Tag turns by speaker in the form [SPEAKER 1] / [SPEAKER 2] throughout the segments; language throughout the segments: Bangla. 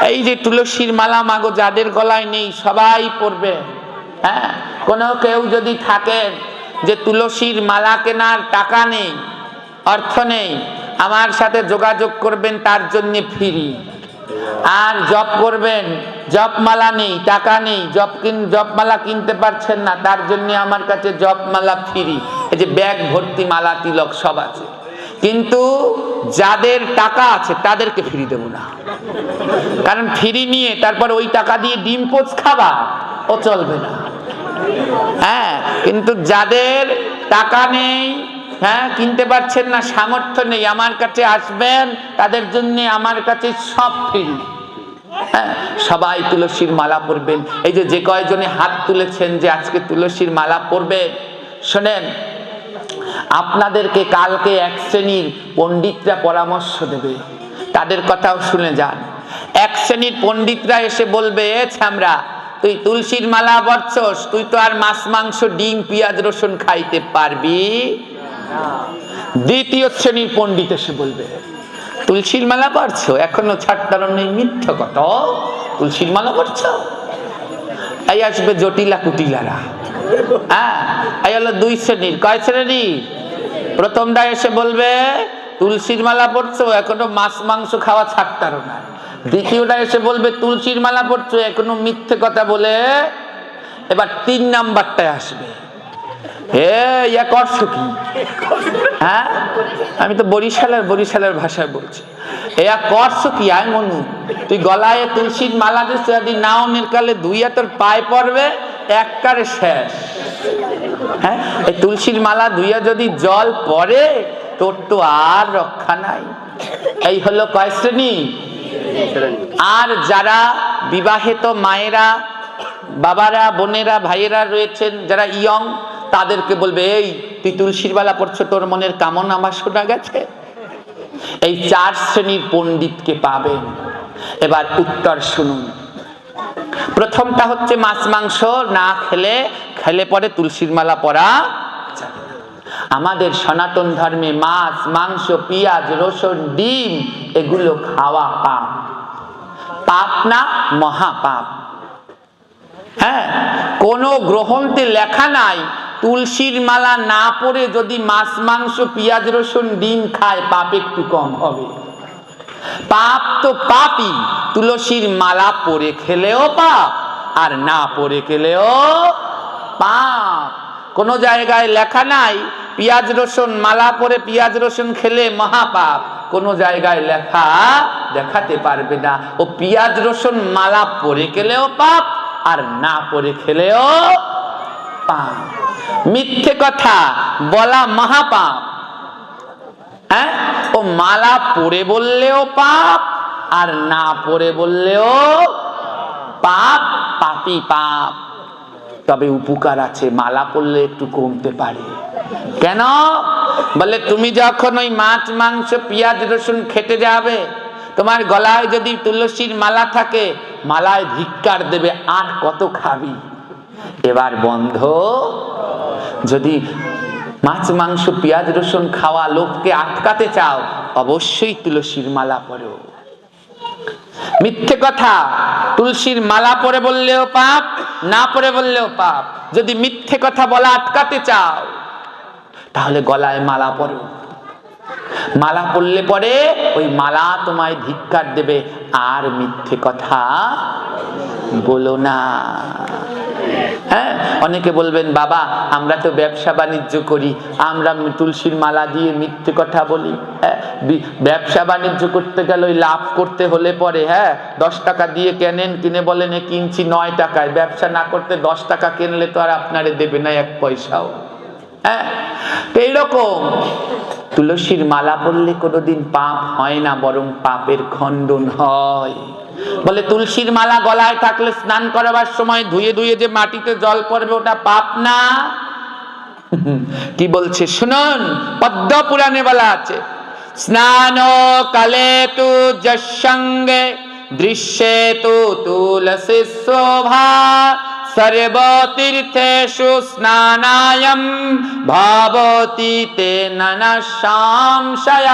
[SPEAKER 1] এই যে তুলসীর মালা মাগো যাদের গলায় নেই সবাই পরবে। হ্যাঁ, কোনো কেউ যদি থাকেন যে তুলসীর মালা কেনার টাকা নেই, অর্থ নেই, আমার সাথে যোগাযোগ করবেন, তার জন্য ফ্রি। আর জপ করবেন, জপমালা নেই, টাকা নেই, জপমালা কিনতে পারছেন না, তার জন্য আমার কাছে জপমালা ফ্রি। এই যে ব্যাগ ভর্তি মালা তিলক সব আছে, কিন্তু যাদের টাকা আছে তাদেরকে ফ্রি দেব না। কারণ ফ্রি নিয়ে তারপর ওই টাকা দিয়ে ডিম পোচ খাবা, ও চলবে না। হ্যাঁ, কিন্তু যাদের টাকা নেই, হ্যাঁ, কিনতে পারছেন না, সামর্থ্য নেই, আমার কাছে আসবেন, তাদের জন্য আমার কাছে সব ফ্রি। হ্যাঁ, সবাই তুলসীর মালা পরবেন। এই যে কয়জনে হাত তুলেছেন যে আজকে তুলসীর মালা পরবেন, শোনেন, আপনাদেরকে কালকে এক শ্রেণীর পণ্ডিতরা পরামর্শ দেবে, তাদের কথাও শুনে যান। এক শ্রেণীর পণ্ডিতরা এসে বলবে, ছামরা, তুই তুলসীর মালা পরছস, তুই তো আর মাছ মাংস ডিম পেঁয়াজ রসুন খাইতে পারবি। দ্বিতীয় শ্রেণীর পণ্ডিত এসে বলবে, তুলসীর মালা পরছো, এখনো ছাড়তার নেই, মিথ্যা কথা, তুলসীর মালা পরছো। এই আসবে জটিলা কুটিলারা। হ্যাঁ, এই হলো দুই শ্রেণীর। কয় শ্রেণীর? প্রথমটা এসে বলবে তুলসীর মালা পরছো, এখনো মাছ মাংস খাওয়া ছাড়তারও না। দ্বিতীয়টা এসে বলবে তুলসীর মালা পরছো, এখনো মিথ্যে কথা বলে। এবার তিন নাম্বারটায় আসবে, ইয়া করছো কি? হ্যাঁ, আমি তো বরিশালের ভাষায় বলছি, এয়া করছো কি? আয় মনু, তুই গলায় তুলসীর মালা দিস, যদি নাও নিরকালে ধুইয়া তোর পায়ে পড়বে, একবারে শেষ। হ্যাঁ, এই তুলসীর মালা ধুইয়া যদি জল পড়ে, তোর তো আর রক্ষা নাই। এই হলো কয় শ্রেণী? আর যারা বিবাহিত মায়েরা, বাবারা, বোনেরা, ভাইয়েরা রয়েছেন যারা ইয়ং, তাদেরকে বলবে, এই তুই তুলসীর মালা পড়ছো, তোর মনের কামনা আমার শোনা গেছে। এই চার শ্রেণীর পণ্ডিতকে পাবেন। এবার উত্তর শুনুন। প্রথমটা হচ্ছে মাছ মাংস না খেলে পরে তুলসীর মালা পরা যাবে না। আমাদের সনাতন ধর্মে মাছ মাংস পেঁয়াজ রসুন ডিম এগুলো খাওয়া পাপ। পাপ না মহাপাপ। হ্যাঁ, কোন গ্রন্থে লেখা নাই তুলসীর মালা না পরে যদি মাছ মাংস পেঁয়াজ রসুন ডিম খায় পাপ একটু কম হবে। পাপ তো পাপই, তুলসীর মালা পরে খেলেও পাপ, আর না পরে খেলেও পাপ। কোন জায়গায় লেখা নাই পেঁয়াজ রসুন মালা পরে পেঁয়াজ রসুন খেলে মহাপাপ, কোন জায়গায় লেখা দেখাতে পারবে না। ও পেঁয়াজ রসুন মালা পরে খেলেও পাপ, আর না পরে খেলেও পাপ। মিথ্যে কথা বলা মহাপাপ। হ্যাঁ, ও মালা পরে বললেও পাপ, আর না পরে বললেও পাপ, পাপই পাপ। তবে উপকার আছে, মালা পরলে একটু কমতে পারে। কেন? বলে তুমি যখন ওই মাছ মাংস পেঁয়াজ রসুন খেতে যাবে, তোমার গলায় যদি তুলসীর মালা থাকে, মালায় ধিক্কার দেবে, আর কত খাবি, এবার বন্ধ। যদি মাছ মাংস পেঁয়াজ রসুন খাওয়া লোককে আটকাতে চাও, অবশ্যই তুলসীর মালা পরো। মিথ্যে কথা, তুলসীর মালা পরে বললেও পাপ, না পরে বললেও পাপ। যদি মিথ্যে কথা বলা আটকাতে চাও, তাহলে গলায় মালা পরো। মালা পরলে পরে ওই মালা তোমায় ধিক্কার দেবে, আর মিথ্যে কথা বলো না। হ্যাঁ, অনেকে বলবেন, বাবা আমরা তো ব্যবসা বাণিজ্য করি, আমরা তুলসীর মালা দিয়ে মিথ্যে কথা বলি। হ্যাঁ, ব্যবসা বাণিজ্য করতে গেলে ওই লাভ করতে হলে পরে, হ্যাঁ, 10 টাকা দিয়ে কেনেন, কিনে বলেন কিনছি 9 টাকায়। ব্যবসা না করতে 10 টাকা কিনলে তো আর আপনারে দেবে না 1 পয়সাও। হ্যাঁ, এইরকম তুলসীর মালা পরলে কোনোদিন পাপ হয় না, বরং পাপের খণ্ডন হয়। বলে তুলসীর মালা গলায় থাকলে স্নান করাবার সময় ধুয়ে ধুয়ে যে মাটিতে জল পড়বে, ওটা পাপ না? কি বলছে শুনুন, পদ্ম পুরাণে বলা আছে, স্নান কালে তু যসঙ্গে দৃশ্যে তু তুলসী শোভা, সর্বতীর্থেষু স্নানায়ম ভবতি তেন ন সংশয়ঃ।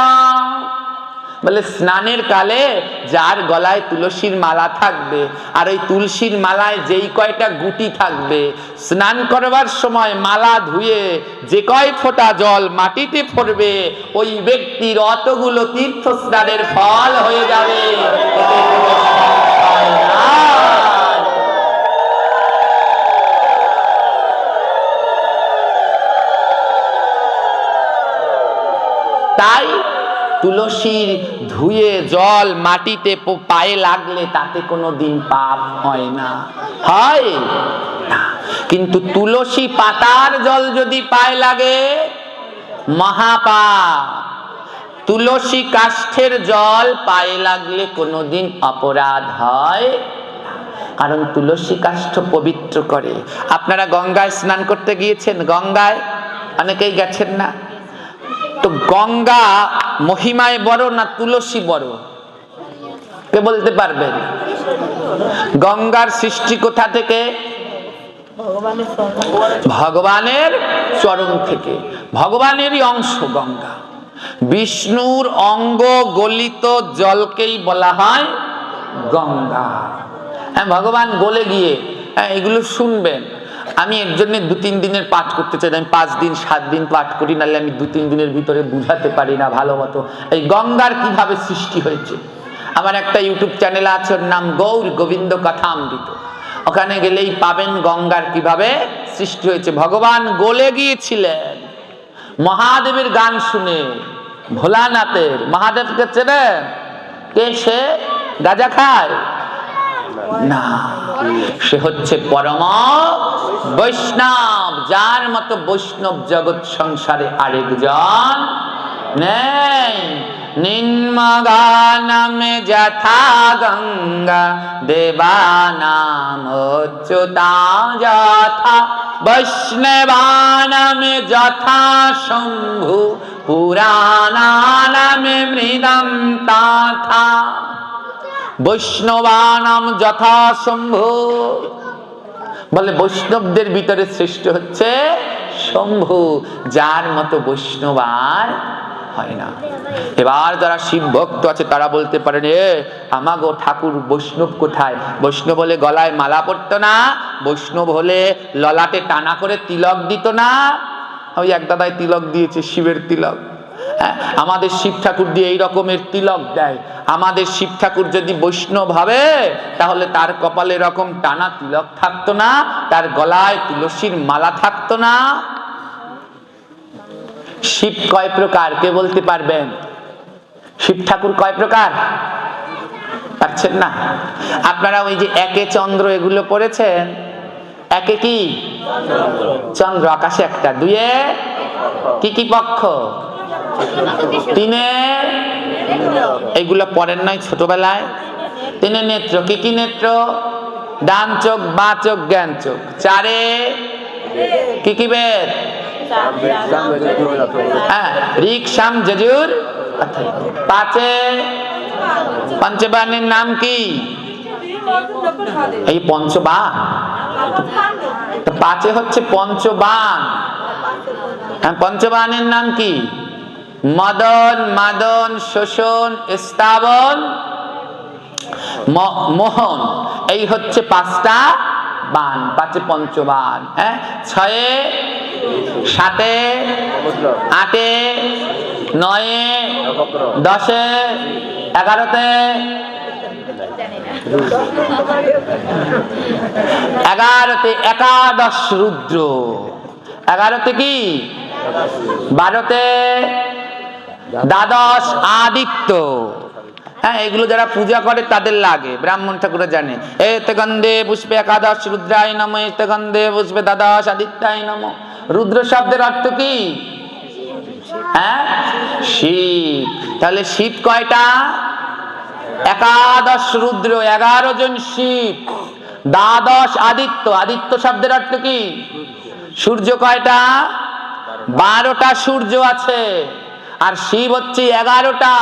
[SPEAKER 1] বলে স্নানের কালে যার গলায় তুলসীর মালা থাকবে আর ওই তুলসীর মালায় যেই কয়টা গুটি থাকবে, স্নান করবার সময় মালা ধুয়ে যে কয় ফোঁটা জল মাটিতে পড়বে, ওই ব্যক্তির অতগুলো তীর্থ স্নানের ফল হয়ে যাবে। তাই তুলসীর ধুয়ে জল মাটিতে পায়ে লাগলে তাতে কোনো দিন পাপ হয় না, হয় না। কিন্তু তুলসী পাতার জল যদি পায়ে লাগে মহাপাপ। তুলসী কাষ্ঠের জল পায়ে লাগলে কোনোদিন অপরাধ হয়, কারণ তুলসী কাষ্ঠ পবিত্র করে। আপনারা গঙ্গায় স্নান করতে গিয়েছেন? গঙ্গায় অনেকেই গেছেন না? তো গঙ্গা মহিমায় বড় না তুলসী বড়? কে বলতে পারবেন? গঙ্গার সৃষ্টি কোথা থেকে? ভগবানের চরণ থেকে। ভগবানেরই অংশ গঙ্গা। বিষ্ণুর অঙ্গ গলিত জলকেই বলা হয় গঙ্গা। হ্যাঁ, ভগবান গলে গিয়ে, হ্যাঁ, এগুলো শুনবেন। আমি এর জন্য 2-3 দিনের পাঠ করতে চাই। আমি 5 দিন 7 দিন পাঠ করি, নাহলে আমি 2-3 দিনের ভিতরে বুঝাতে পারি না ভালো মতো এই গঙ্গার কিভাবে সৃষ্টি হয়েছে। আমার একটা ইউটিউব চ্যানেল আছে, ওর নাম গৌর গোবিন্দ কথামৃত। ওখানে গেলেই পাবেন গঙ্গার কিভাবে সৃষ্টি হয়েছে। ভগবান গলে গিয়েছিলেন মহাদেবের গান শুনে, ভোলানাথের। মহাদেবকে চেনেন? কে সে? গাঁজা খায় না, সে হচ্ছে পরম বৈষ্ণব। যার মতো বৈষ্ণব জগৎ সংসারে আরেকজন নেই। নিম্নগানমে যথা গঙ্গা দেবানাম অচ্যুতা যথা বৈষ্ণবানামে যথা শম্ভু পুরাণানামে মৃদম তথা। বৈষ্ণবানাম যথা শম্ভু বলে বৈষ্ণবদের ভিতরে শ্রেষ্ঠ হচ্ছে শম্ভু, যার মতো বৈষ্ণব আর হয় না। এবার যারা শিব ভক্ত আছে তারা বলতে পারেন, আমাগো ঠাকুর বৈষ্ণব কোথায়? বৈষ্ণব হলে গলায় মালা পরতো না? বৈষ্ণব হলে ললাটে টানা করে তিলক দিত না? ওই এক দাদাই তিলক দিয়েছে, শিবের তিলক। আমাদের শিব ঠাকুর দিয়ে এই রকমের তিলক দেয়। আমাদের শিব ঠাকুর যদি বৈষ্ণব হবে তাহলে তার কপালে এরকম টানা তিলক থাকতো না, তার গলায় তুলসীর মালা থাকতো না। শিব কয় প্রকার? কে বলতে পারবেন? শিব ঠাকুর কয় প্রকার? পারছেন না? আপনারা ওই যে একে চন্দ্র এগুলো পড়েছেন? একে কি? চন্দ্র, আকাশে একটা। 2-এ কি কি পক্ষ? 3-এ এগুলো পড়েন নাই ছোটবেলায়? 3-এ নেত্র। কি কি নেত্র? ডান চোখ, বাঁ চোখ, জ্ঞান চোখ। 4-এ কি কি বেদ? হ্যাঁ, ঋক সাম যজুর। 5-এ পঞ্চবাণের নাম কি? এই পঞ্চবাণ। 5-এ হচ্ছে পঞ্চবাণ। পঞ্চবাণের নাম কি? মদন, মাদন, শোষণ, স্থাবন, মোহন। এই হচ্ছে 5টা বাণ। 5-এ পঞ্চবাণ। হ্যাঁ, 6-এ, 7-এ, 8-এ, 9-এ, 10-এ, 11-তে, 11-তে একাদশ রুদ্র। 11-তে কি? 12-তে দ্বাদশ আদিত্য। হ্যাঁ, এগুলো যারা পূজা করে তাদের লাগে, ব্রাহ্মণ ঠাকুরা জানে। এতে গন্ধে পুষ্পে একাদশ রুদ্রায় নম, এতে গন্ধে পুষ্পে দ্বাদশ আদিত্যায় নম। রুদ্র শব্দের অর্থ কি? হ্যাঁ, শিব। তাহলে শিব কয়টা? একাদশ রুদ্র, 11 জন শিব। দ্বাদশ আদিত্য। আদিত্য শব্দের অর্থ কি? সূর্য কয়টা? 12টা সূর্য আছে, আর শিব হচ্ছে 11টা।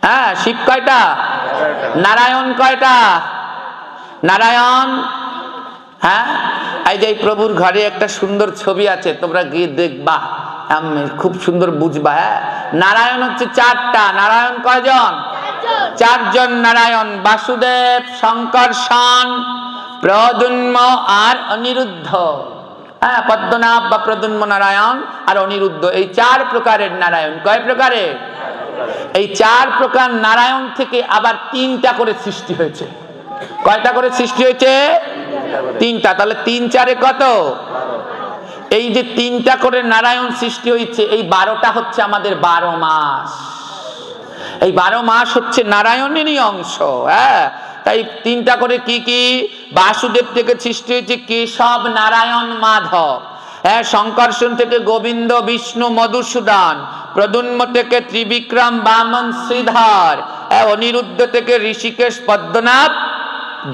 [SPEAKER 1] হ্যাঁ, শিব কয়টা? নারায়ণ কয়টা? নারায়ণ, হ্যাঁ, এই যে প্রভুর ঘরে একটা সুন্দর ছবি আছে, তোমরা গিয়ে দেখবা, খুব সুন্দর বুঝবা। হ্যাঁ, নারায়ণ হচ্ছে চারটা। নারায়ণ কয়জন? চারজন নারায়ণ, বাসুদেব, শঙ্কর্ষণ, প্রদ্যুম্ন আর অনিরুদ্ধ। হ্যাঁ, পদ্মনাভ বা প্রদ্যুম্ন নারায়ণ আর অনিরুদ্ধ, এই চার প্রকারের নারায়ণ। কয় প্রকারের? এই চার প্রকার নারায়ণ থেকে আবার তিনটা করে সৃষ্টি হয়েছে। কয়টা করে সৃষ্টি হয়েছে? তিনটা। তাহলে তিন চারে কত? এই যে তিনটা করে নারায়ণ সৃষ্টি হয়েছে, এই 12টা হচ্ছে আমাদের 12 মাস। এই 12 মাস হচ্ছে নারায়ণেরই অংশ। হ্যাঁ, তাই তিনটা করে কি কি? বাসুদেব থেকে সৃষ্টি হয়েছে কেশব, নারায়ণ, মাধব। হ্যাঁ, শঙ্কর্ষণ থেকে গোবিন্দ, বিষ্ণু, মধুসূদন। প্রদ্যুম্ন থেকে ত্রিবিক্রম, বামন, শ্রীধর। হ্যাঁ, অনিরুদ্ধ থেকে ঋষিকেশ, পদ্মনাভ,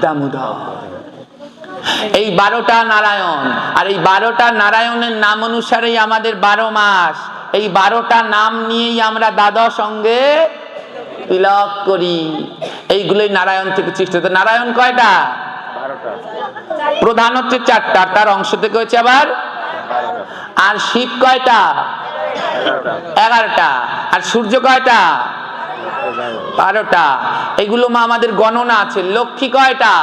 [SPEAKER 1] দামোদর। এই 12টা নারায়ণ। আর এই 12টা নারায়ণের নাম অনুসারেই আমাদের 12 মাস। এই 12টা নাম নিয়েই আমরা দ্বাদশ অঙ্গে তিলক করি। এইগুলোই নারায়ণ থেকে সৃষ্টি। নারায়ণ কয়টা? প্রধান হচ্ছে 4টা, তার অংশ থেকে হচ্ছে আবার। আর শিব কয়টা? 11টা। আর সূর্য কয়টা? 12টা। এগুলো মা আমাদের গণনা আছে। লক্ষ্মী কয়টা?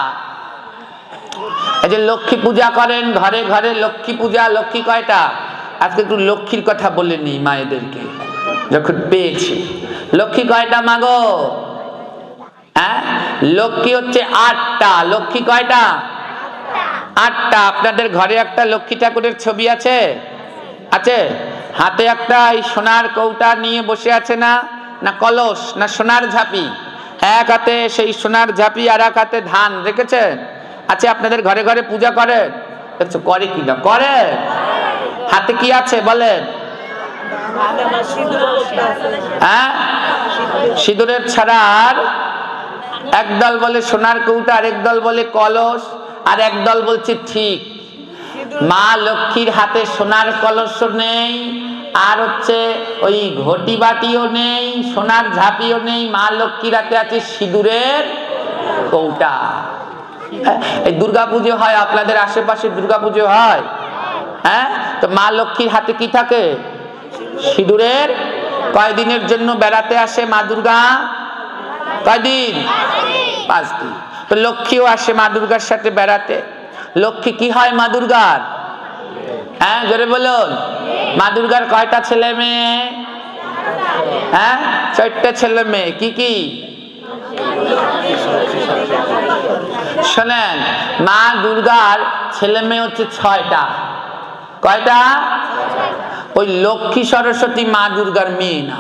[SPEAKER 1] এই যে লক্ষ্মী পূজা করেন ঘরে ঘরে, লক্ষ্মী পূজা, লক্ষ্মী কয়টা? আজকে একটু লক্ষ্মীর কথা বলে নি মায়েদেরকে যখন পেয়েছি। লক্ষ্মী কয়টা মাগো? হ্যাঁ, লক্ষ্মী হচ্ছে 8টা। লক্ষ্মী কয়টা? 8টা। আপনাদের ঘরে একটা লক্ষ্মী ঠাকুরের ছবি আছে? আছে? হাতে একটা এই সোনার কৌটা নিয়ে বসে আছে না? না কলস, না সোনার ঝাঁপি? এক হাতে সেই সোনার ঝাঁপি আর এক হাতে ধান, দেখেছেন? আচ্ছা, আপনাদের ঘরে ঘরে পূজা করে? দেখছো করে কি না করে? হাতে কি আছে বলেন? হ্যাঁ, সিঁদুরের ছাড়া। আর একদল বলে সোনার কৌটা, আর একদল বলে কলস, আর একদল বলছে ঠিক মা লক্ষ্মীর হাতে সোনার কলসও নেই, আর হচ্ছে ওই ঘটি বাটিও নেই, সোনার ঝাঁপিও নেই। মা লক্ষ্মীর হাতে আছে সিঁদুরের কৌটা। এই দুর্গা পুজো হয় আপনাদের আশেপাশে? দুর্গা পুজো হয়? হ্যাঁ, তো মা লক্ষ্মীর হাতে কি থাকে? সিঁদুরের। কয়দিনের জন্য বেড়াতে আসে মা দুর্গা? কয়দিন? 5 দিন। তো লক্ষ্মীও আসে মা দুর্গার সাথে বেড়াতে। লক্ষ্মী কি হয় মা দুর্গার? হ্যাঁ, জোরে বলুন। মা দুর্গার কয়টা ছেলে মেয়ে? হ্যাঁ, 4টে ছেলে মেয়ে। কি কি? শোনেন, মা দুর্গার ছেলে মেয়ে হচ্ছে 6টা। কয়টা? ওই লক্ষ্মী সরস্বতী মা দুর্গার মেয়ে না।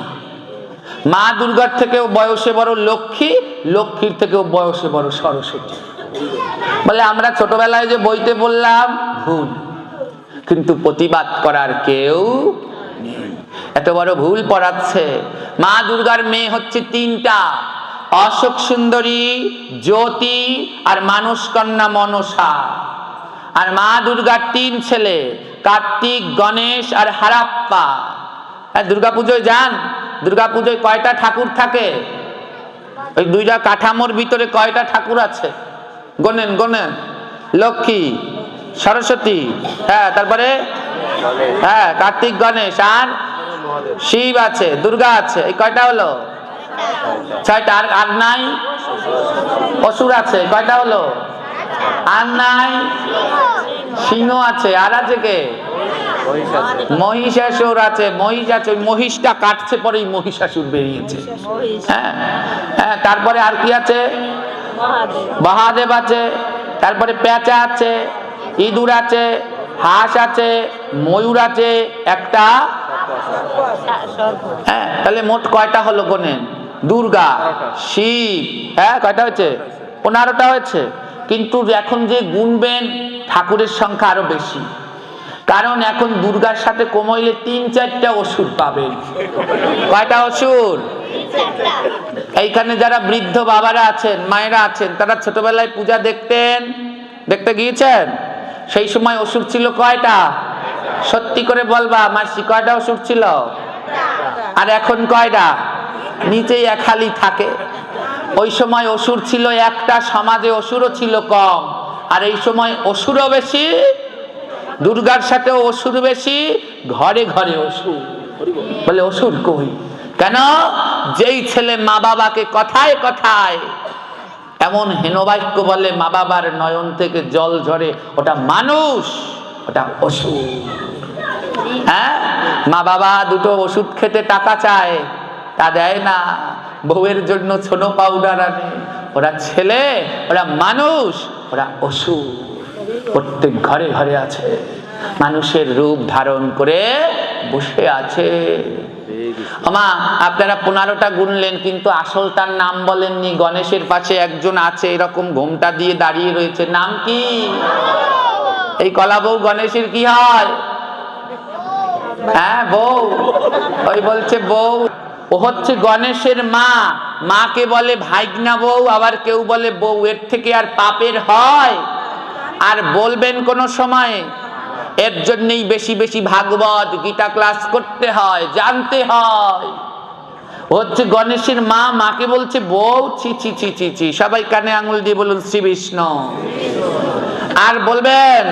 [SPEAKER 1] মা দুর্গার থেকেও বয়সে বড় লক্ষ্মী, লক্ষ্মীর থেকেও বয়সে বড় সরস্বতী। বলে আমরা ছোটবেলায় যে বইতে বললাম ভুল, কিন্তু প্রতিবাদ করার কেউ নেই। এত বড় ভুল পড়াচ্ছে। মা দুর্গার মেয়ে হচ্ছে 3টা, অশোক সুন্দরী, জ্যোতি আর মানুষ কন্যা মনসা। আর মা দুর্গার 3 ছেলে, কার্তিক, গণেশ আর হারাপ্পা। হ্যাঁ, দুর্গাপুজোয় যান। দুর্গাপুজোয় কয়টা ঠাকুর থাকে? ওই 2টা কাঠামোর ভিতরে কয়টা ঠাকুর আছে? Gonen Gonen. লক্ষ্মী, সরস্বতী, হ্যাঁ, তারপরে হ্যাঁ কার্তিক, গণেশ আর শিব আছে, দুর্গা আছে। এই কয়টা হলো? 6টা। আর নাই? অসুর আছে। কয়টা হলো? আর নাই? সিংহ আছে। আর আছে কে? মহিষাসুর আছে। মহিষ আছে। ওই মহিষটা কাটছে পরেই মহিষাসুর বেরিয়েছে। হ্যাঁ হ্যাঁ। তারপরে আর কি আছে? মহাদেব আছে। তারপরে পেঁচা আছে, ইঁদুর আছে, হাঁস আছে, ময়ূর আছে, একটা। হ্যাঁ, তাহলে মোট কয়টা হলো গোনেন? দুর্গা, শিব, হ্যাঁ কয়টা হয়েছে? 15টা হয়েছে। কিন্তু এখন যে গুনবেন ঠাকুরের সংখ্যা আরো বেশি। কারণ এখন দুর্গার সাথে কমাইলে 3-4টা অসুর পাবেন। কয়টা অসুর? এইখানে যারা বৃদ্ধ বাবারা আছেন, মায়েরা আছেন, তারা ছোটবেলায় পূজা দেখতে গিয়েছেন? সেই সময় অসুর ছিল কয়টা? সত্যি করে বলবা মাসি, কয়টা অসুর ছিল? আর এখন কয়টা? নিচেই খালি থাকে। ওই সময় অসুর ছিল একটা, সমাজে অসুরও ছিল কম। আর এই সময় অসুরও বেশি, দুর্গার সাথে অসুর বেশি, ঘরে ঘরে অসুর। বলে অসুর কই? কেন? যেই ছেলে মা বাবাকে কথায় কথায় এমন হেনবাক্য বলে, মা বাবার নয়ন থেকে জল ঝরে, ওটা মানুষ, ওটা ওষুধ। হ্যাঁ, মা বাবা দুটো ওষুধ খেতে টাকা চায়, তা দেয় না। বউয়ের জন্য ছোট পাউডার আনে। ওরা ছেলে, ওরা মানুষ, ওরা ওষুধ। প্রত্যেক ঘরে ঘরে আছে, মানুষের রূপ ধারণ করে বসে আছে। আমা আপনারা 15টা গুনলেন, কিন্তু আসল তার নাম বলেননি। গণেশের পাশে একজন আছে, এরকম ঘোমটা দিয়ে দাঁড়িয়ে রয়েছে, নাম কি? এই কলা বউ গণেশের কি হয়? হ্যাঁ, বউ। ওই বলছে বউ, ও হচ্ছে গণেশের মা। মাকে বলে ভাইগনা বউ, আবার কেউ বলে বউ। এর থেকে আর পাপের হয়? আর বলবেন কোন সময়? এর জন্যই বেশি বেশি ভাগবত গীতা ক্লাস করতে হয়, জানতে হয়। হচ্ছে গণেশের মা, মাকে বলছে বউ। ছি ছি ছি ছি ছি। সবাই কানে আঙুল দিয়ে বলুন শ্রী বিষ্ণু। আর বলবেন?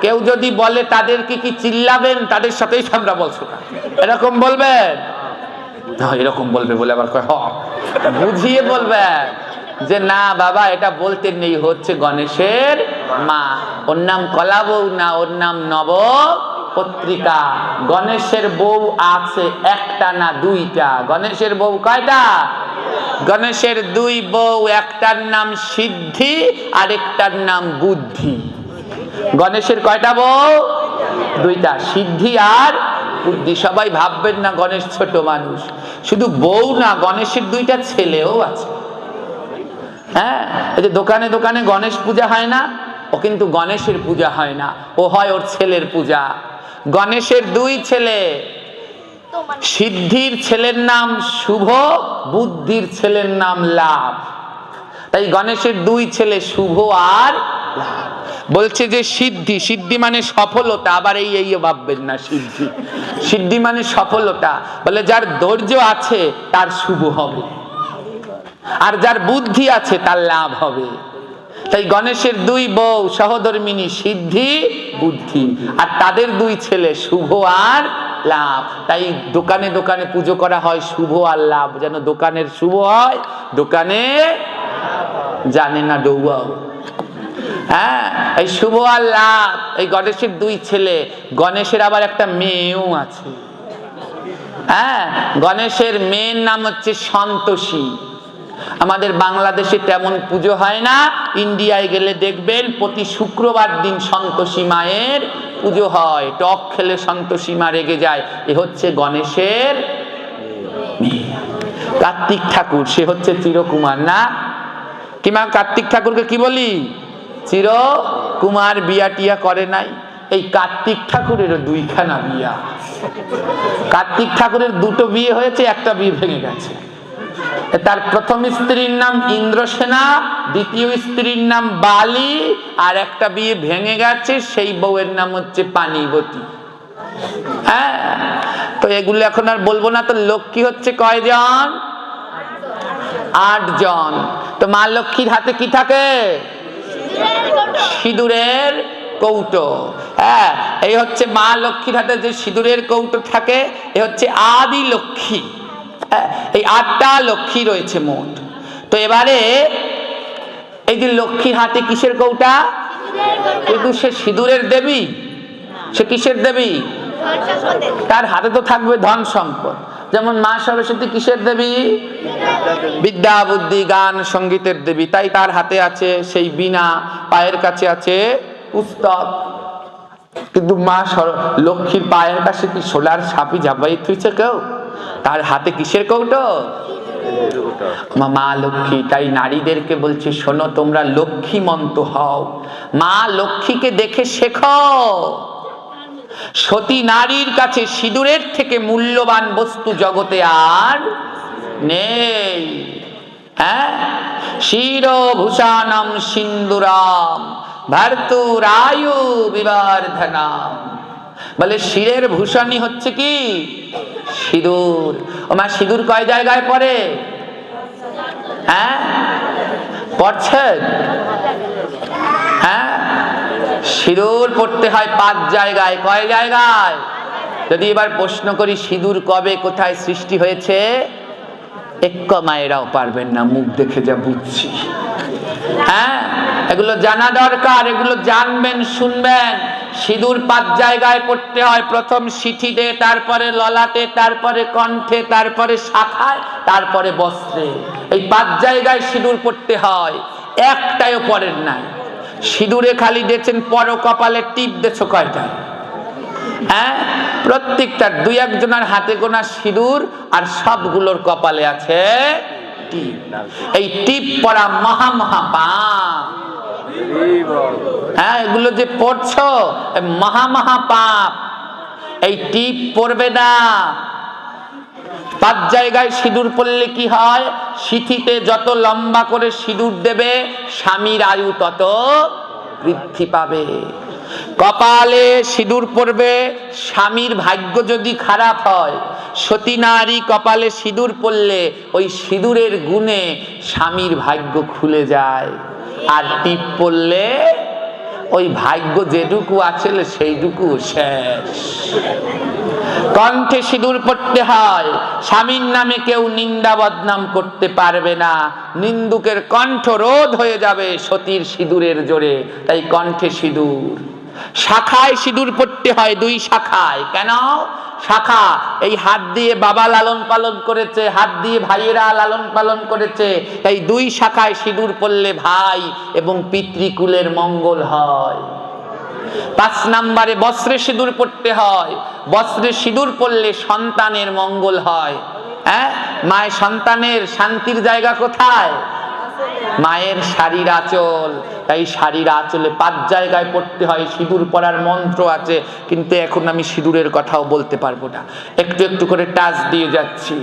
[SPEAKER 1] কেউ যদি বলে তাদেরকে কি চিল্লাবেন? তাদের সাথেই আমরা বলছো না, এরকম বলবেন? এরকম বলবে বলে আবার কয় বুঝিয়ে বলবেন যে না বাবা, এটা বলতে নেই, হচ্ছে গণেশের মা। ওর নাম কলা বউ না, ওর নাম নব পত্রিকা। গণেশের বউ আছে একটা না দুইটা। গণেশের বউ কয়টা? গণেশের দুই বউ, একটার নাম সিদ্ধি আর একটার নাম বুদ্ধি। গণেশের কয়টা বউ? দুইটা, সিদ্ধি আর বুদ্ধি। সবাই ভাববেন না গণেশ ছোট মানুষ। শুধু বউ না, গণেশের দুইটা ছেলেও আছে। হ্যাঁ, এই যে দোকানে দোকানে গণেশ পূজা হয় না, ও কিন্তু গণেশের পূজা হয় না, ও হয় ওর ছেলের পূজা। গণেশের দুই ছেলে, সিদ্ধির ছেলের নাম শুভ, বুদ্ধির ছেলের নাম লাভ। তাই গণেশের দুই ছেলে, শুভ আর লাভ। বলছে যে সিদ্ধি, সিদ্ধি মানে সফলতা। আবার এই ভাববেন না, সিদ্ধি সিদ্ধি মানে সফলতা। বলে যার ধৈর্য আছে তার শুভ হবে, আর যার বুদ্ধি আছে তার লাভ হবে। তাই গণেশের দুই বউ সহধর্মিনী, সিদ্ধি বুদ্ধি, আর তাদের দুই ছেলে শুভ আর লাভ। তাই দোকানে দোকানে পুজো করা হয় শুভ আর লাভ, যেন দোকানের শুভ হয়, দোকানে জানে না ডৌয়াও। হ্যাঁ, এই শুভ আর লাভ, এই গণেশের দুই ছেলে। গণেশের আবার একটা মেয়েও আছে। হ্যাঁ, গণেশের মেয়ের নাম হচ্ছে সন্তোষী। আমাদের বাংলাদেশে তেমন পুজো হয় না, ইন্ডিয়ায় গেলে দেখবেন প্রতি শুক্রবার দিন সন্তোষী মায়ের পুজো হয়। টক খেলে সন্তোষী মা রেগে যায়। এ হচ্ছে গণেশের মেয়ে। কার্তিক ঠাকুর, সে হচ্ছে চিরকুমার না কি মা? কার্তিক ঠাকুরকে কি বলি? চিরকুমার। বিয়া টিয়া করে নাই। এই কার্তিক ঠাকুরের দুইখানা বিয়া। কার্তিক ঠাকুরের দুটো বিয়ে হয়েছে, একটা বিয়ে ভেঙে গেছে। তার প্রথম স্ত্রীর নাম ইন্দ্রসেনা, দ্বিতীয় স্ত্রীর নাম বালি, আর একটা বিয়ে ভেঙে গেছে, সেই বউয়ের নাম হচ্ছে পানিবতী। হ্যাঁ, তো এগুলো এখন আর বলবো না। তো লক্ষ্মী হচ্ছে কয়জন? 8 জন। তো মা লক্ষ্মীর হাতে কি থাকে? সিঁদুরের কৌটো। হ্যাঁ, এই হচ্ছে মা লক্ষ্মীর হাতে যে সিঁদুরের কৌটো থাকে, এ হচ্ছে আদি লক্ষ্মী। এই 8টা লক্ষ্মী রয়েছে মোট। তো এবারে এই যে লক্ষ্মীর হাতে কিসের কৌটা? কিন্তু সে সিঁদুরের দেবী, সে কিসের দেবী? তার হাতে তো থাকবে ধন সম্পদ। যেমন মা সরস্বতী কিসের দেবী? বিদ্যা বুদ্ধি জ্ঞান সঙ্গীতের দেবী। তাই তার হাতে আছে সেই বীণা, পায়ের কাছে আছে পুস্তক। কিন্তু মা লক্ষ্মীর পায়ের কাছে কি সোলার ছাপি ঝাপাই থুইছে কেউ? তার হাতে কিসের কৌটো? মা লক্ষ্মী। তাই নারীদেরকে বলছে, শোনো, তোমরা লক্ষ্মীমন্ত হও, মা লক্ষ্মীকে দেখে শেখো। সতী নারীর কাছে সিঁদুরের থেকে মূল্যবান বস্তু জগতে আর নেই। হ্যাঁ, শিরভূষণম সিন্দুরম ভর্তুরায়ু বিবর্ধনম। বলে শিরের ভূষণই হচ্ছে কি? সিঁদুর। ও মা, সিঁদুর কয় জায়গায় পড়ে? হ্যাঁ, পড়ছেন? হ্যাঁ, সিঁদুর পড়তে হয় 5 জায়গায়। কয় জায়গায়? যদি এবার প্রশ্ন করি সিঁদুর কবে কোথায় সৃষ্টি হয়েছে, এক মায়েরাও পারবেন না, মুখ দেখে যা বুঝছি। হ্যাঁ, এগুলো জানা দরকার, এগুলো জানবেন, শুনবেন। সিঁদুর 5 জায়গায় পড়তে হয়। প্রথম সিঁথিতে, তারপরে ললাটে, তারপরে কণ্ঠে, তারপরে শাখায়, তারপরে বস্ত্রে। এই 5 জায়গায় সিঁদুর পড়তে হয়, একটাও পড়েন নাই। সিঁদুরে খালি দেখছেন পর কপালে টিপ দেছো কয়টা? হ্যাঁ, প্রত্যেকটা 2-1 জনের হাতে গোনা সিঁদুর, আর সবগুলোর কপালে আছে টিপ। এই টিপ পড়া মহা মহা পাপ। হ্যাঁ, এগুলো যে পড়ছো মহা মহা পাপ। এই টিপ পড়বে না। 5 জায়গায় সিঁদুর পড়লে কি হয়? সিঁথিতে যত লম্বা করে সিঁদুর দেবে, স্বামীর আয়ু তত বৃদ্ধি পাবে। কপালে সিঁদুর পড়বে, স্বামীর ভাগ্য যদি খারাপ হয়, সতী নারী কপালে সিঁদুর পড়লে ওই সিঁদুরের গুণে স্বামীর ভাগ্য খুলে যায়। আর টিপ পড়লে ওই ভাগ্য যেটুকু আছে সেইটুকু শেষ। কণ্ঠে সিঁদুর পড়তে হয়, স্বামীর নামে কেউ নিন্দা বদনাম করতে পারবে না, নিন্দুকের কণ্ঠ রোধ হয়ে যাবে সতীর সিঁদুরের জোরে, তাই কণ্ঠে সিঁদুর। শাখায় সিঁদুর পড়তে হয়, 2 শাখায়। কেন? শাখা এই হাত দিয়ে বাবা লালন পালন করেছে, হাত দিয়ে ভাইয়েরা লালন পালন করেছে, তাই 2 শাখায় সিঁদুর পড়লে ভাই এবং পিতৃকুলের মঙ্গল হয়। 5 নম্বরে বস্ত্রে সিঁদুর পড়তে হয়। বস্ত্রে সিঁদুর পড়লে সন্তানের মঙ্গল হয়। হ্যাঁ, মায়ের সন্তানের শান্তির জায়গা কোথায়? মায়ের শাড়ির আঁচল। তাই শাড়ির আঁচলে 5 জায়গায় পড়তে হয়। সিঁদুর পরার মন্ত্র আছে, কিন্তু এখন আমি সিঁদুরের কথাও বলতে পারবো না, একটু একটু করে টাচ দিয়ে যাচ্ছি।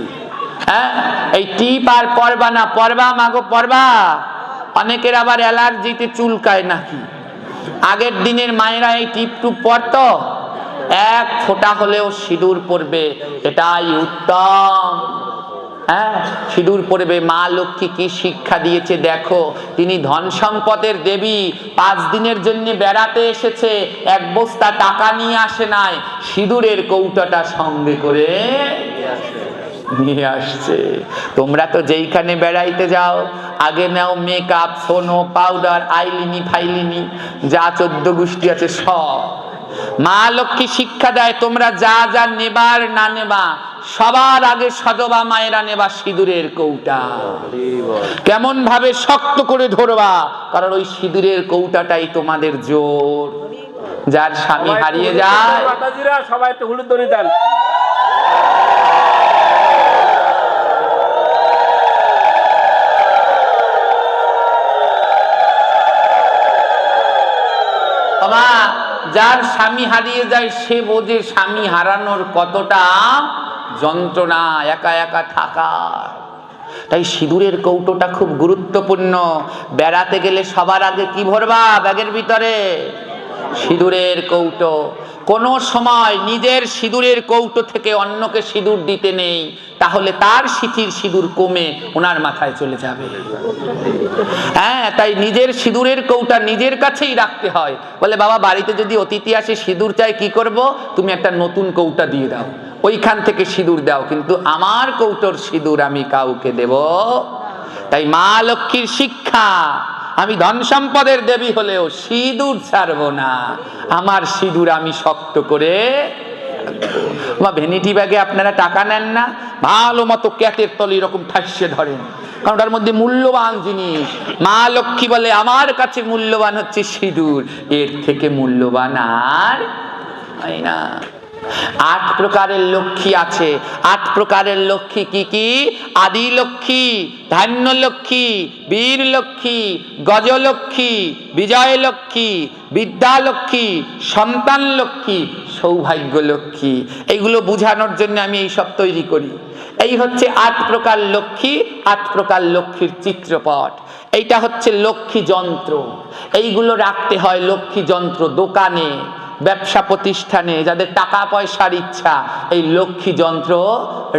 [SPEAKER 1] হ্যাঁ, এই টিপ আর পরবা না? পরবা মাগো, পরবা। অনেকের আবার অ্যালার্জিতে চুলকায় নাকি। আগের দিনের মায়েরা এই টিপ টুপ পরতো, 1 ফোঁটা হলেও সিঁদুর পরবে, এটাই উত্তম। হ্যাঁ, সিঁদুর পরবে। মা লক্ষ্মী কি শিক্ষা দিয়েছে দেখো, তিনি ধন সম্পদের দেবী। 5 দিনের জন্য বেড়াতে এসেছে, 1 বস্তা টাকা নিয়ে আসে নাই, সিঁদুরের কৌটাটা সঙ্গে করে নিয়ে আসছে। তোমরা তো যেইখানে বেড়াইতে যাও আগে নাও মেকআপ, সোনো, পাউডার, আইলিনি ফাইলিনি, যা 14 গোষ্ঠী আছে সব। মা লক্ষ্মী শিক্ষা দেয়, তোমরা যা যা নেবার না নেবা, সবার আগে সদবা মায়েরা নেবা সিঁদুরের কৌটা। কেমন ভাবে শক্ত করে ধরবা, কারণ ওই সিঁদুরের কৌটাটাই তোমাদের জোর। যার স্বামী হারিয়ে যায়,
[SPEAKER 2] সবাই একটু হলুদ দড়ি দেন।
[SPEAKER 1] যার স্বামী হারিয়ে যায় সে বোঝে স্বামী হারানোর কতটা যন্ত্রণা, একা একা থাকা। তাই সিঁদুরের কৌটোটা খুব গুরুত্বপূর্ণ। বেড়াতে গেলে সবার আগে কি ভরবা ব্যাগের ভিতরে? সিঁদুরের কৌটো। কোনো সময় নিজের সিঁদুরের কৌটো থেকে অন্যকে সিঁদুর দিতে নেই, তাহলে তার সিঁথির সিঁদুর কমে ওনার মাথায় চলে যাবে। হ্যাঁ, তাই নিজের সিঁদুরের কৌটা নিজের কাছেই রাখতে হয়। বলে বাবা বাড়িতে যদি অতিথি আসে সিঁদুর চাই, কি করব? তুমি একটা নতুন কৌটা দিয়ে দাও, ওইখান থেকে সিঁদুর দাও, কিন্তু আমার কৌটোর সিঁদুর আমি কাউকে দেব। তাই মা লক্ষ্মীর শিক্ষা, আমি ধন সম্পদের দেবী হলেও সিঁদুর ছাড়বো না, আমার সিঁদুর আমি শক্ত করে। ভ্যানিটি ব্যাগে আপনারা টাকা নেন না, ভালো মতো ক্যাটের তলে এরকম ঠাসিয়ে ধরেন, কারণ ওটার মধ্যে মূল্যবান জিনিস। মা লক্ষ্মী বলে আমার কাছে মূল্যবান হচ্ছে সিঁদুর, এর থেকে মূল্যবান আর হয় না। 8 প্রকারের লক্ষ্মী আছে। 8 প্রকারের লক্ষ্মী কি কি? আদি লক্ষ্মী, ধান্য লক্ষ্মী, বীর লক্ষ্মী, গজলক্ষ্মী, বিজয় লক্ষ্মী, বিদ্যা লক্ষ্মী, সন্তান লক্ষ্মী, সৌভাগ্য লক্ষ্মী। এইগুলো বোঝানোর জন্য আমি এইসব তৈরি করি। এই হচ্ছে 8 প্রকার লক্ষ্মী, 8 প্রকার লক্ষ্মীর চিত্রপট। এইটা হচ্ছে লক্ষ্মী যন্ত্র। এইগুলো রাখতে হয় লক্ষ্মী যন্ত্র দোকানে, ব্যবসা প্রতিষ্ঠানে, যাদের টাকা পয়সার ইচ্ছা, এই লক্ষ্মী যন্ত্র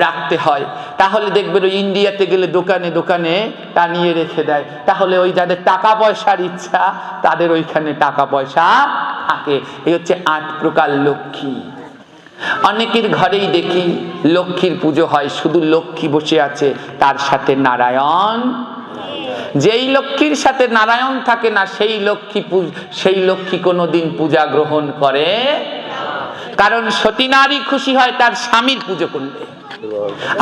[SPEAKER 1] রাখতে হয়। তাহলে দেখবেন ওই ইন্ডিয়াতে গেলে দোকানে দোকানে টানিয়ে রেখে দেয়, তাহলে ওই যাদের টাকা পয়সার ইচ্ছা তাদের ওইখানে টাকা পয়সা থাকে। এই হচ্ছে 8 প্রকার লক্ষ্মী। অনেকের ঘরেই দেখি লক্ষ্মীর পুজো হয়, শুধু লক্ষ্মী বসে আছে, তার সাথে নারায়ণ। যেই লক্ষ্মীর সাথে নারায়ণ থাকে না, সেই লক্ষ্মী কোনোদিন পূজা গ্রহণ করে, কারণ সতী নারী খুশি হয় তার স্বামীর পুজো করলে।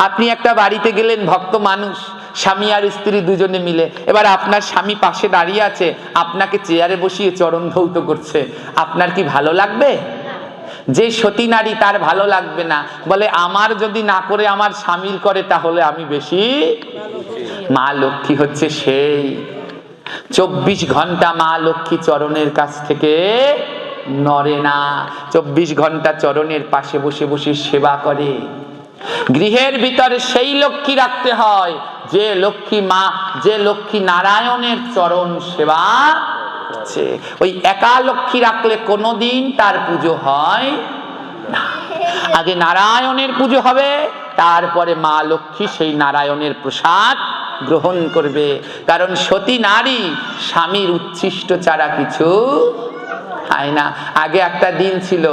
[SPEAKER 1] আপনি একটা বাড়িতে গেলেন, ভক্ত মানুষ, স্বামী আর স্ত্রী দুজনে মিলে, এবার আপনার স্বামী পাশে দাঁড়িয়ে আছে, আপনাকে চেয়ারে বসিয়ে চরণ ধৌত করছে, আপনার কি ভালো লাগবে? যে সতী নারী, তার ভালো লাগবে না, বলে আমার যদি না করে আমার স্বামীর করে তাহলে আমি বেশি। মা লক্ষ্মী হচ্ছে সেই 24 ঘন্টা মা লক্ষ্মী চরণের কাছ থেকে নড়ে না, 24 ঘন্টা চরণের পাশে বসে বসে সেবা করে। গৃহের ভিতরে সেই লক্ষ্মী রাখতে হয় যে লক্ষ্মী নারায়ণের চরণ সেবা করছে। ওই একা লক্ষ্মী রাখলে কোনোদিন তার পুজো হয় না। আগে নারায়ণের পুজো হবে, তারপরে মা লক্ষ্মী সেই নারায়ণের প্রসাদ গ্রহণ করবে। কারণ সতী নারী স্বামীর উচ্ছিষ্ট ছাড়া কিছু খায় না। আগে একটা দিন ছিল,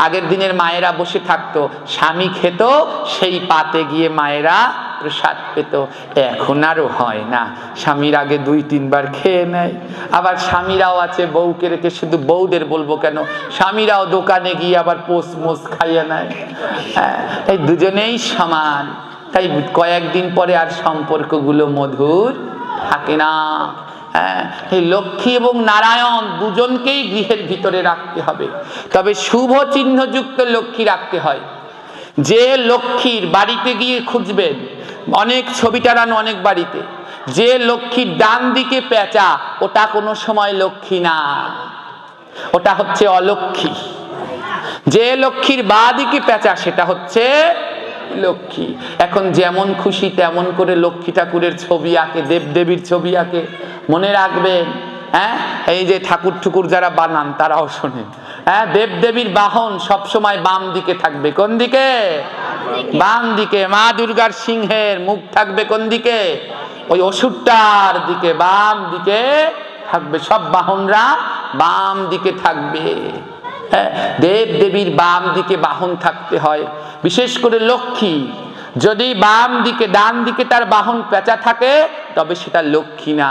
[SPEAKER 1] আগের দিনের মায়েরা বসে থাকতো, স্বামী খেত, সেই পাতে গিয়ে মায়েরা প্রসাদ পেত। এখন আরও হয় না, স্বামীর আগে 2-3 বার খেয়ে নেয়। আবার স্বামীরাও আছে, বউকে রেখে, শুধু বউদের বলবো কেন, স্বামীরাও দোকানে গিয়ে আবার পোস মোস খাইয়ে নেয়। এই দুজনেই সমান, তাই কয়েকদিন পরে আর সম্পর্কগুলো মধুর থাকে না। এই লক্ষ্মী এবং নারায়ণ দুজনকেই গৃহের ভিতরে রাখতে হবে, তবে শুভ চিহ্নযুক্ত লক্ষ্মী রাখতে হয়। যে লক্ষ্মীর বাড়িতে গিয়ে খুঁজবেন, অনেক ছবি টানানো অনেক বাড়িতে, যে লক্ষ্মীর ডান দিকে পেঁচা, ওটা কোনো সময় লক্ষ্মী না, ওটা হচ্ছে অলক্ষ্মী। যে লক্ষ্মীর বাঁ দিকে পেঁচা, সেটা হচ্ছে লক্ষ্মী। এখন যেমন খুশি তেমন করে লক্ষ্মী ঠাকুরের ছবি আঁকে, দেবদেবীর ছবি আঁকে, মনে রাখবেন। এই যে ঠাকুর ঠুকুর যারা বানান তারাও শোনেন, দেবদেবীর বাহন সবসময় বাম দিকে থাকবে। কোন দিকে? বাম দিকে। মা দুর্গার সিংহের মুখ থাকবে কোন দিকে? ওই অসুরটার দিকে, বাম দিকে থাকবে। সব বাহনরা বাম দিকে থাকবে। দেব দেবীর বাম দিকে বাহন থাকতে হয়। বিশেষ করে লক্ষ্মী যদি বাম দিকে, ডান দিকে তার বাহন পেঁচা থাকে, তবে সেটা লক্ষ্মী না।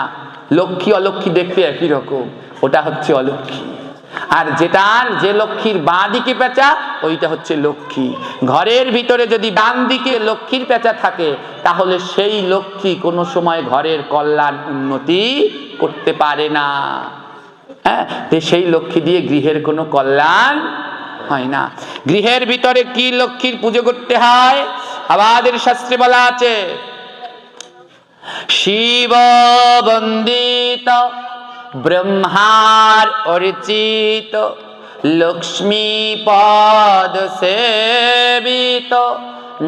[SPEAKER 1] লক্ষ্মী অলক্ষ্মী দেখতে একই রকম, ওটা হচ্ছে অলক্ষ্মী। আর যে লক্ষ্মীর বাঁ দিকে পেঁচা, ওইটা হচ্ছে লক্ষ্মী। ঘরের ভিতরে যদি ডান দিকে লক্ষ্মীর পেঁচা থাকে, তাহলে সেই লক্ষ্মী কোনো সময় ঘরের কল্যাণ উন্নতি করতে পারে না। সেই লক্ষ্মী দিয়ে গৃহের কোনো কল্যাণ হয় না। গৃহের ভিতরে কি লক্ষ্মীর পুজো করতে হয়? আমাদের শাস্ত্রে বলা আছে, শিব বন্দিত ব্রহ্মার অর্চিত লক্ষ্মী পদ সেবিত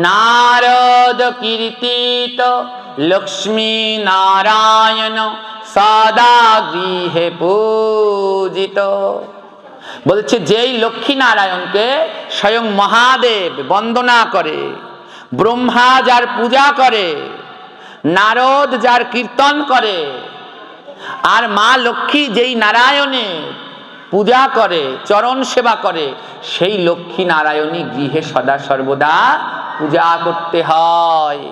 [SPEAKER 1] নারদ কীর্তিত লক্ষ্মী নারায়ণ সদা গৃহে পূজিত। বলছে যেই লক্ষ্মী নারায়ণকে স্বয়ং মহাদেব বন্দনা করে, ব্রহ্মা যার পূজা করে, নারদ যার কীর্তন করে, আর মা লক্ষ্মী যেই নারায়ণের পূজা করে, চরণ সেবা করে, সেই লক্ষ্মী নারায়ণী গৃহে সদা সর্বদা পূজা করতে হয়।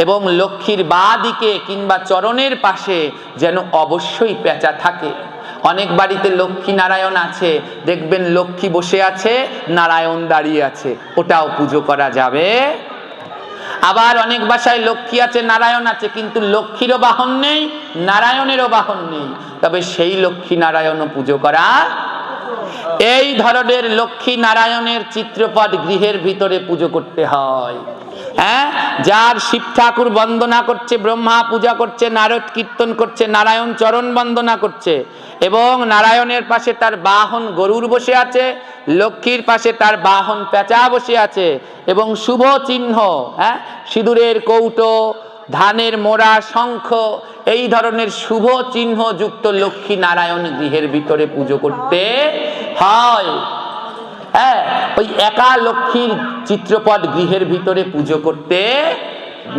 [SPEAKER 1] এবং লক্ষ্মীর বাঁ দিকে কিংবা চরণের পাশে যেন অবশ্যই পেঁচা থাকে। অনেক বাড়িতে লক্ষ্মী নারায়ণ আছে, দেখবেন লক্ষ্মী বসে আছে, নারায়ণ দাঁড়িয়ে আছে, ওটাও পুজো করা যাবে। আবার অনেক বাসায় লক্ষ্মী আছে, নারায়ণ আছে, কিন্তু লক্ষ্মীরও বাহন নেই, নারায়ণেরও বাহন নেই, তবে সেই লক্ষ্মী নারায়ণও পুজো করা। এই ধরনের লক্ষ্মী নারায়ণের চিত্রপট গৃহের ভিতরে পুজো করতে হয়। যার শিব ঠাকুর বন্দনা করছে, ব্রহ্মা পূজা করছে, নারদ কীর্তন করছে, নারায়ণ চরণ বন্দনা করছে, এবং নারায়ণের পাশে তার বাহন গরুর বসে আছে, লক্ষ্মীর পাশে তার বাহন পেঁচা বসে আছে, এবং শুভ চিহ্ন, সিঁদুরের কৌটো, ধানের মোড়া, শঙ্খ, এই ধরনের শুভ চিহ্ন যুক্ত লক্ষ্মী নারায়ণ গৃহের ভিতরে পুজো করতে হয়। ওই একা লক্ষ্মীর চিত্রপট গৃহের ভিতরে পুজো করতে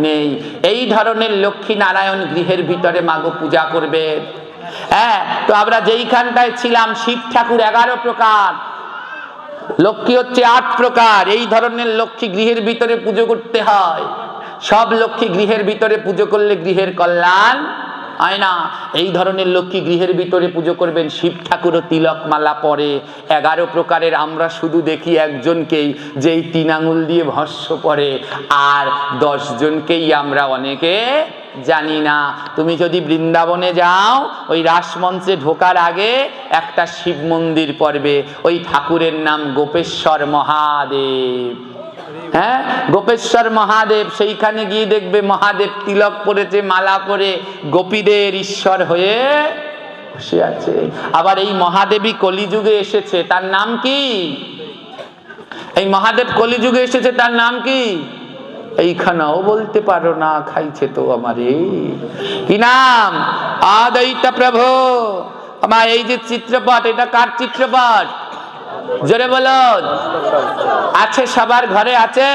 [SPEAKER 1] নেই। এই ধরনের লক্ষ্মী নারায়ণ গৃহের ভিতরে মাগো পূজা করবে। তো আমরা যেইখানটায় ছিলাম, শিব ঠাকুর 11 প্রকার, লক্ষ্মী হচ্ছে 8 প্রকার। এই ধরনের লক্ষ্মী গৃহের ভিতরে পুজো করতে হয়। সব লক্ষ্মী গৃহের ভিতরে পুজো করলে গৃহের কল্যাণ হয় না। এই ধরনের লক্ষ্মী গৃহের ভিতরে পুজো করবেন। শিব ঠাকুরও তিলক মালা পরে 11 প্রকারের। আমরা শুধু দেখি একজনকেই, যেই 3 আঙুল দিয়ে ভস্ম পরে, আর 10 জনকেই আমরা অনেকে জানি না। তুমি যদি বৃন্দাবনে যাও, ওই রাসমঞ্চে ঢোকার আগে একটা শিব মন্দির পড়বে, ওই ঠাকুরের নাম গোপেশ্বর মহাদেব। হ্যাঁ, গোপেশ্বর মহাদেব। সেইখানে গিয়ে দেখবে মহাদেব তিলক পরেছে, মালা পরে, গোপীদের ঈশ্বর হয়ে বসে আছে। আবার এই মহাদেবী কলিযুগে এসেছে, তার নাম কি? এই মহাদেব কলিযুগে এসেছে, তার নাম কি? এইখানেও বলতে পারো না, খাইছে তো আমারে। কি নাম? অদ্বৈত প্রভু। আমার এই যে চিত্রপট, এটা কার চিত্রপট? জোরে বলো। আছে, সবার ঘরে আছে।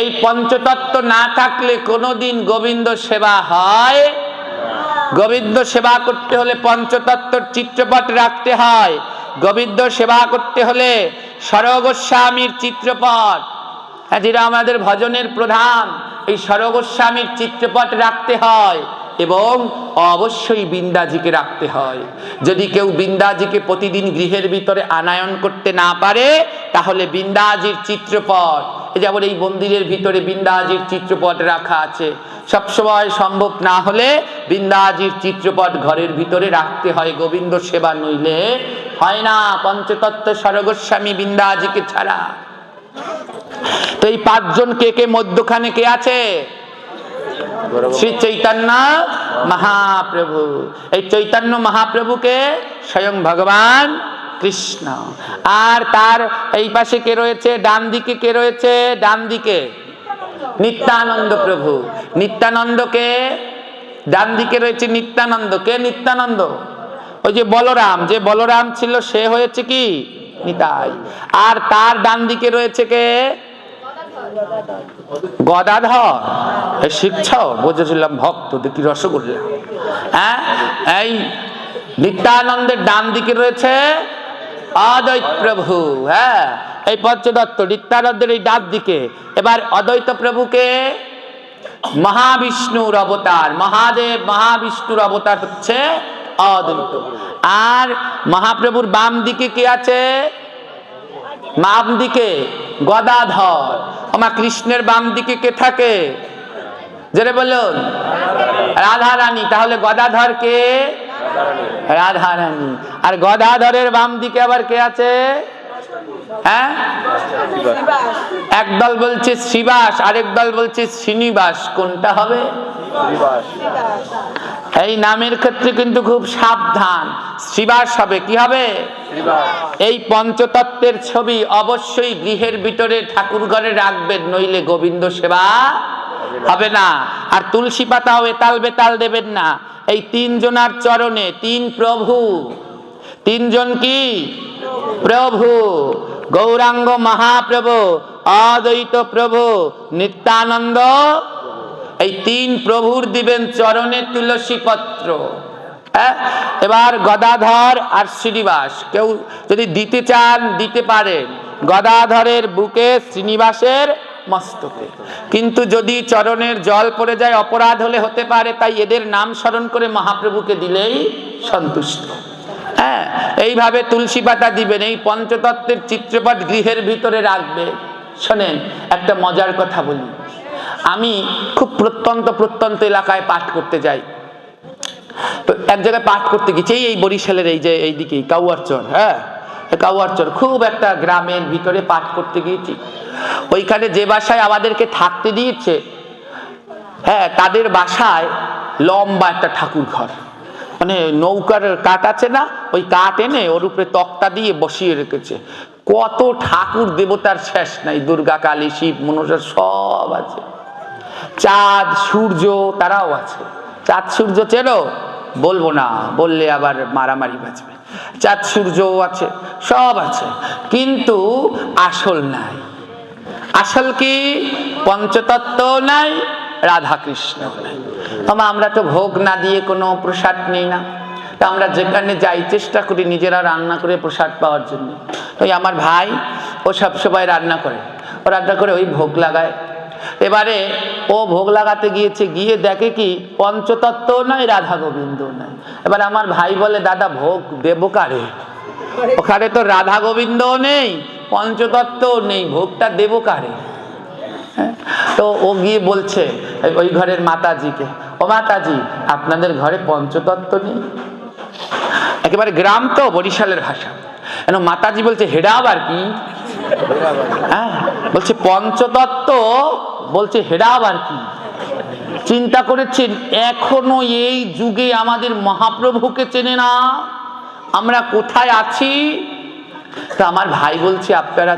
[SPEAKER 1] এই পঞ্চতত্ত্ব না থাকলে কোনোদিন গোবিন্দ সেবা হয়? গোবিন্দ সেবা করতে হলে পঞ্চতত্ত্বর চিত্রপট রাখতে হয়। গোবিন্দ সেবা করতে হলে সরগোস্বামীর চিত্রপট, যেটা আমাদের ভজনের প্রধান, এই সরগোস্বামীর চিত্রপট রাখতে হয়। এবং অবশ্যই বিন্দাজিকে রাখতে হয়। যদি কেউ বিন্দাজিকে প্রতিদিন গৃহের ভিতরে আনায়ন করতে না পারে, তাহলে বিন্দাজির চিত্রপট, যেমন এই মন্দিরের ভিতরে বিন্দাজির চিত্রপট রাখা আছে, সবসময় সম্ভব না হলে বিন্দাজির চিত্রপট ঘরের ভিতরে রাখতে হয়। গোবিন্দ সেবা নইলে হয় না, পঞ্চতত্ত্ব সরগোস্বামী বিন্দাজিকে ছাড়া। তো এই 5 জন কে কে? মধ্যখানে কে আছে? শ্রী চৈতন্য মহাপ্রভু। এই চৈতন্য মহাপ্রভুকে স্বয়ং ভগবান কৃষ্ণ। আর তার এই পাশে কে রয়েছে? ডান দিকে কে রয়েছে? ডান দিকে নিত্যানন্দ প্রভু। নিত্যানন্দকে ডান দিকে রয়েছে নিত্যানন্দ। কে নিত্যানন্দ? ওই যে বলরাম, যে বলরাম ছিল সে হয়েছে কি? নিতাই। আর তার ডান দিকে রয়েছে কে? গদাধর। শিখছ? বুঝেছিলাম ভক্ত, দেখি রসগোল্লা। হ্যাঁ, এই নিত্যানন্দের ডান দিকে রয়েছে অদ্বৈত প্রভু। হ্যাঁ, এই পঞ্চদত্ত নিত্যানন্দের এই ডান দিকে। এবার অদ্বৈত প্রভুকে মহাবিষ্ণুর অবতার, মহাদেব মহাবিষ্ণুর অবতার হচ্ছে অদ্বৈত। আর মহাপ্রভুর বাম দিকে কে আছে? বাম দিকে গদাধর। আমার কৃষ্ণের বাম দিকে কে থাকে? যেটা বলুন, রাধা রানী। তাহলে গদাধর কে? রাধা রানী। আর গদাধরের বাম দিকে আবার কে আছে? হ্যাঁ, একদল বলছে শ্রীবাস, আরেক দল বলছে শ্রীনিবাস। কোনটা হবে? এই নামের ক্ষেত্রে কিন্তু খুব সাবধান। শ্রীবাস হবে। কি হবে? এই পঞ্চতত্ত্বের ছবি অবশ্যই গৃহের ভিতরে ঠাকুর ঘরে রাখবেন, নইলে গোবিন্দ সেবা হবে না। আর তুলসী পাতাও এতাল বেতাল দেবেন না। এই 3 জনার চরণে 3 প্রভু। 3 জন কি? প্রভু। গৌরাঙ্গ মহাপ্রভু, অদ্বৈত প্রভু, নিত্যানন্দ। এই 3 প্রভুর দিবেন চরণে তুলসী পত্র। হ্যাঁ, এবার গদাধর আর শ্রীনিবাস কেউ যদি দিতে চান দিতে পারেন। গদাধরের বুকে, শ্রীনিবাসের মস্তকে। কিন্তু যদি চরণের জল পড়ে যায়, অপরাধ হলে হতে পারে, তাই এদের নাম স্মরণ করে মহাপ্রভুকে দিলেই সন্তুষ্ট। হ্যাঁ, এইভাবে তুলসী পাতা দিবেন। এই পঞ্চতত্ত্বের চিত্রপট গৃহের ভিতরে রাখবে। শোনেন, একটা মজার কথা বলি। আমি খুব প্রত্যন্ত এলাকায় পাঠ করতে যাই। তো এক জায়গায় পাঠ করতে গেছি, এই বরিশালের এই যে এইদিকে কাউয়ারচর। হ্যাঁ, কাউয়ারচর খুব একটা গ্রামের ভিতরে পাঠ করতে গিয়েছি। ওইখানে যে বাসায় আমাদেরকে থাকতে দিয়েছে, হ্যাঁ, তাদের বাসায় লম্বা একটা ঠাকুর ঘর, মানে নৌকার কাঠ আছে না, ওই কাঠ এনে ওর উপরে তক্তা দিয়ে বসিয়ে রেখেছে। কত ঠাকুর দেবতার শেষ নাই। দুর্গা, কালী, শিব, মনসা সব আছে। চাঁদ সূর্য তারাও আছে। চাঁদ সূর্য চেনো? বলবো না, বললে আবার মারামারি বাজবে। চাঁদ সূর্যও আছে, সব আছে, কিন্তু আসল নাই। আসল কি? পঞ্চতত্ত্ব নাই, রাধা কৃষ্ণ নাই। আমরা তো ভোগ না দিয়ে কোনো প্রসাদ নেই না। তা আমরা যেখানে যাই চেষ্টা করি নিজেরা রান্না করে প্রসাদ পাওয়ার জন্য। ওই আমার ভাই ও সব সময় রান্না করে, ও রান্না করে ওই ভোগ লাগায়। এবারে ও ভোগ লাগাতে গিয়েছে, গিয়ে দেখে কি পঞ্চতত্ত্ব নয়, রাধা গোবিন্দ নয়। এবার আমার ভাই বলে, দাদা ভোগ দেবো কারে? ওখানে তো রাধা গোবিন্দ নেই, পঞ্চতত্ত্ব নেই, ভোগটা দেবো কারে? তো ও গিয়ে বলছে ওই ঘরের মাতাজিকে, ও মাতাজি আপনাদের ঘরে পঞ্চতত্ত্ব নেই? একেবারে গ্রাম তো, বরিশালের ভাষা। মাতাজি বলছে হেডা আবার কি? হ্যাঁ, বলছে পঞ্চতত্ত্ব, বলছে হেডা আবার কি? চিন্তা করেছেন এখনো এই যুগে আমাদের মহাপ্রভুকে চেনে না, আমরা কোথায় আছি? তা আমার ভাই বলছে আপনারা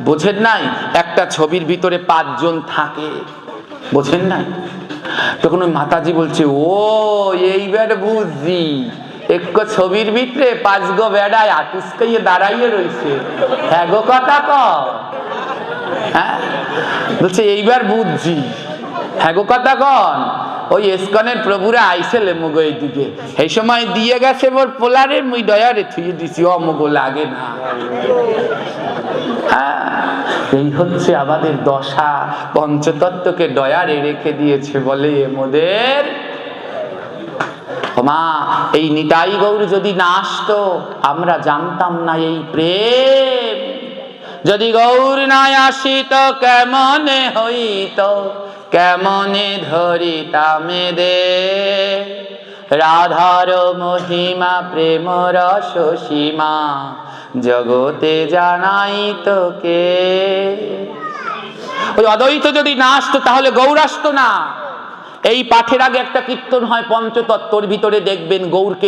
[SPEAKER 1] বোঝেন নাই, একটা ছবির ভিতরে 5 জন থাকে, বোঝেন নাই? তখন ওই মাতাজি বলছে, ও এইবার বুঝছি, এক ছবির ভিতরে 5 গো বেড়ায় আটুসকাইয়ে দাঁড়াইয়ে রয়েছে। হ্যাঁ গো কথা ক, হ্যাঁ বলছে এইবার বুঝছি। হ্যাঁ গো কথা কন, ওই ইস্কনের প্রভুরা আইসেলে মুগো এইদিকে, এই সময় দিয়ে গেছে মোর পোলারে, মুই দয়ারে থুয়ে দিছি, অমুগো লাগে না। এই হচ্ছে আমাদের দশা, পঞ্চতত্ত্বকে দয়ারে রেখে দিয়েছে বলে এমদের। মা এই নিতাই গৌর যদি না আসতো আমরা জানতাম না এই প্রেম। যদি গৌর না আসিত কেমনে হইত, কেমনে ধরিতামে দে রাধার মহিমা প্রেম রস সীমা, জগতে জানাই তোকে। ওই অদ্বৈত যদি না আসতো তাহলে গৌর আসতো না। এই পাঠের আগে একটা কীর্তন হয় পঞ্চতত্ত্বর ভিতরে, দেখবেন গৌরকে